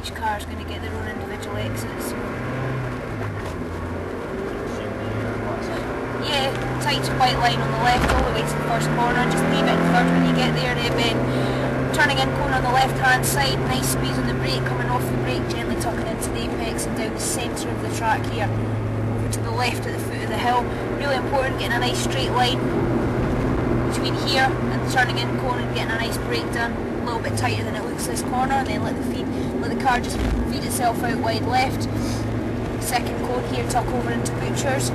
each car is going to get their own individual exits. Yeah, tight to white line on the left all the way to the first corner. Just leave it in third when you get there. Then turning in corner on the left hand side, nice squeeze on the brake, coming off the brake, gently tucking into the apex and down the centre of the track here. Over to the left at the foot of the hill. Really important, getting a nice straight line between here and turning in corner and getting a nice brake done. A little bit tighter than it looks this corner, and then let the car just feed itself out wide left. Second cone here, tuck over into Butchers.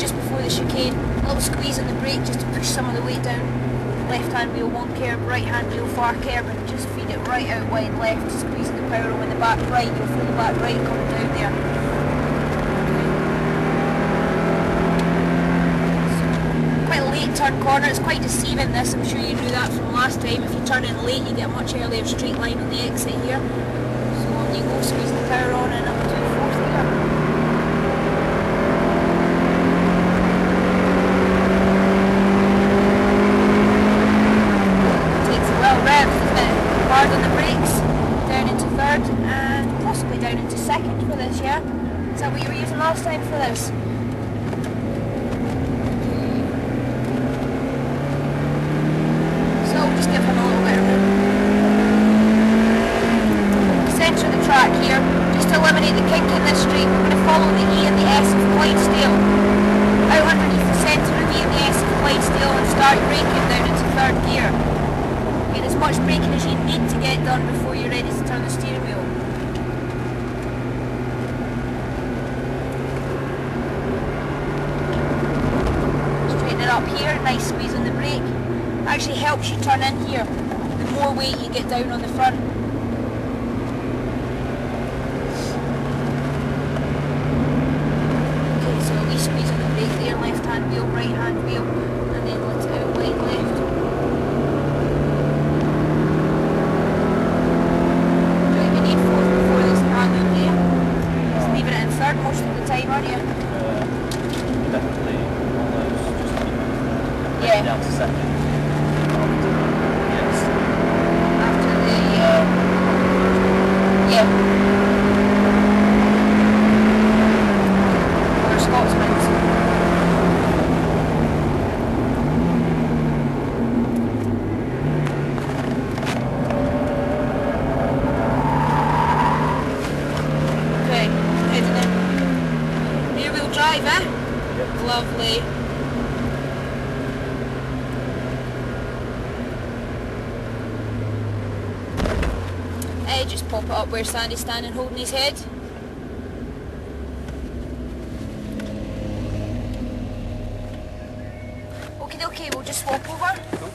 Just before the chicane, a little squeeze on the brake just to push some of the weight down. Left hand wheel won't curb, right hand wheel far curb, and just feed it right out wide left, squeezing the power over the back right. You'll feel the back right coming down there. Quite a late turn corner, it's quite deceiving this, I'm sure you knew that from last time. If you turn in late you get a much earlier straight line on the exit here. So on you go, squeeze the power on and up to the fourth here. Hard on the brakes, down into third and possibly down into second for this, yeah? Is that what you were using last time for this? So just give him a little bit of room. Centre of the track here, just to eliminate the kink in this straight, we're going to follow the E and the S of Clydesdale. Out underneath the centre of the E and the S of Clydesdale and start braking down into third gear. Get as much braking as you need to get done before you're ready to turn the steering wheel. Straighten it up here, nice squeeze on the brake. Actually helps you turn in here, the more weight you get down on the front. Okay, so a wee squeeze on the brake there, left hand wheel, right hand wheel, and then let it out wide left. Most of the time, aren't you? Definitely almost just yeah. Down to second. Yes. After the yeah. Or Scotsman's. Drive, eh? Yep. Lovely. Just pop it up where Sandy's standing holding his head. Okay, we'll just swap over. Cool.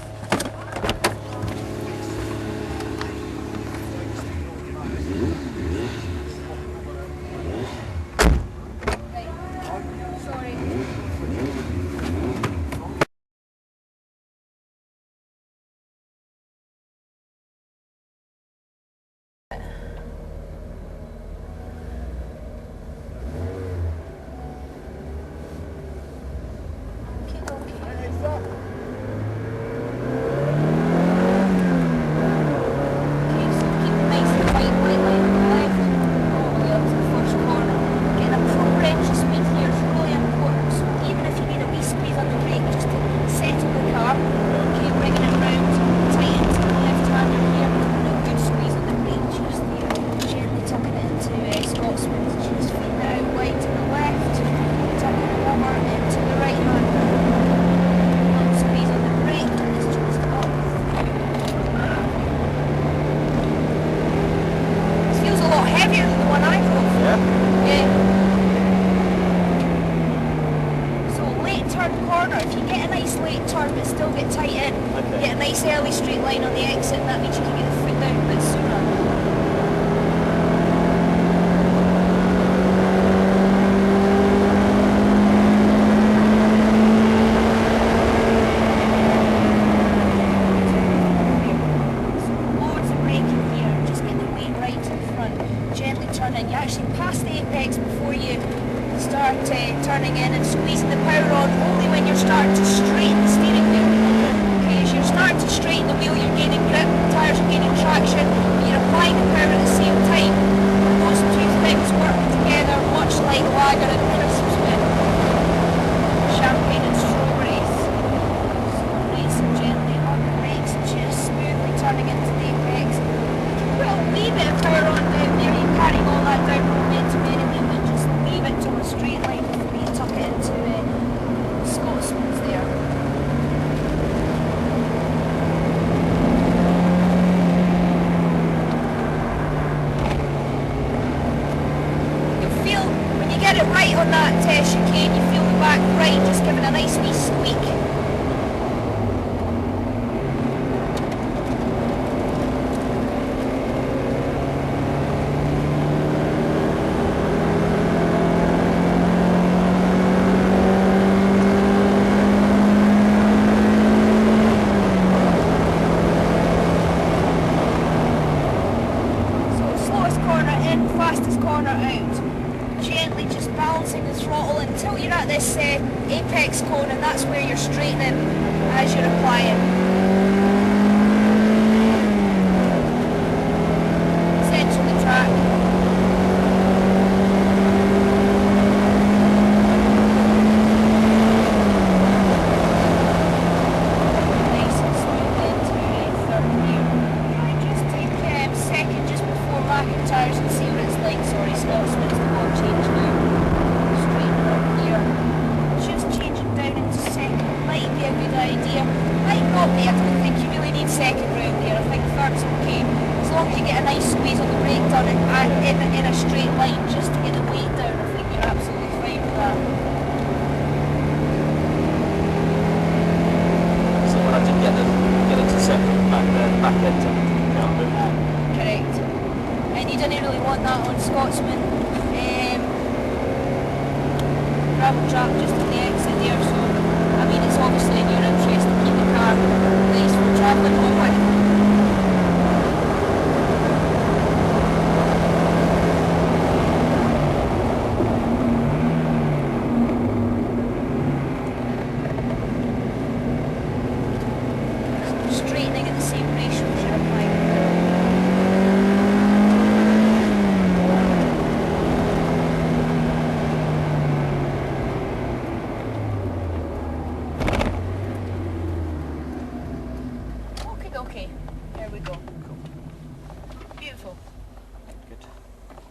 If you get a nice late turn but still get tight in, okay. Get a nice early straight line on the exit, and that means you can get the foot down a bit sooner. So loads of braking here, just get the weight right to the front, gently turn in. You actually pass the apex before you start turning in and squeezing the power on only when you're starting to straighten the steering wheel. Okay, as you're starting to straighten the wheel, you're gaining grip, the tyres are gaining traction, but you're applying the power at the same time. on that chicane, you feel the back right, just giving a nice wee squeak. Fastest corner out, gently just balancing the throttle until you're at this apex cone, and that's where you're straightening as you're applying. Centre the track. Nice and smooth into third gear. Just take a second just before marking tyres and see what it's like. Sorry, Scotsman, it's the ball change now. Straighten up here. Just changing down into second might be a good idea. Might not be. I don't think you really need second round there. I think third's okay. As long as you get a nice squeeze on the brake done in a straight line just to get the weight down, I think you're absolutely fine with that. So when I did get into second, back into Correct. And you didn't really want that on Scotsman. Gravel trap just at the exit there, so I mean it's obviously in your interest to keep the car nice for travelling home with. Straightening at the same ratio as you're applying. Okay, there we go. Cool. Beautiful. Good.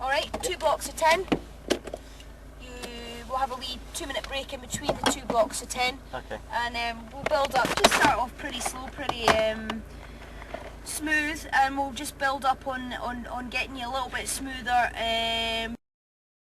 Alright, 2 blocks of 10. You will have a wee 2-minute break in between the 2 blocks of 10. Okay. And we'll build up, just start off pretty slow, pretty smooth, and we'll just build up on getting you a little bit smoother.